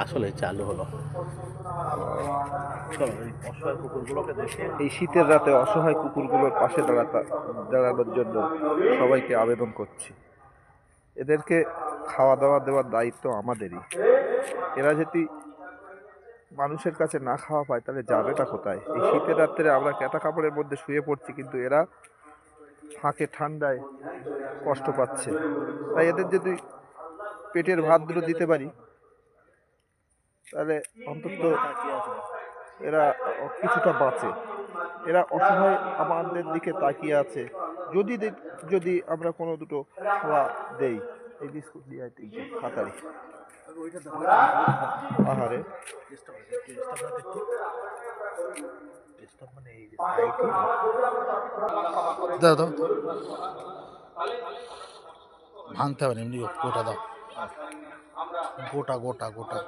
আসলে চালু হলো। চলো এই অসহায় কুকুরগুলোকে দেখে এই শীতের রাতে অসহায় কুকুরগুলোর পাশে দাঁড়ানোর জন্য সবাইকে আবেদন করছি। এদেরকে খাওয়া দাওয়া দেওয়ার দায়িত্ব আমাদেরই। এরা যদি মানুষের কাছে না খাওয়া পায় তাহলে যাবেটা কোথায়? এই শীতের রাত্রে আমরা ক্যাটা কাপড়ের মধ্যে শুয়ে পড়ছি, কিন্তু এরা ফাঁকে ঠান্ডায় কষ্ট পাচ্ছে। তাই এদের যদি পেটের ভাত দুটো দিতে পারি তাহলে অন্তত এরা কিছুটা বাঁচে। এরা অসহায় আমাদের দিকে তাকিয়ে আছে। যদি আমরা কোনো দুটো খাওয়া দেই। এই বিস্কুট দিয়ে আয় তিনটে তাড়াতাড়ি। আহারে, মানে এই যে সাইডে দাও দাও ভাঙতে হবে না, এমনি গোটা দাও, গোটা গোটা গোটা।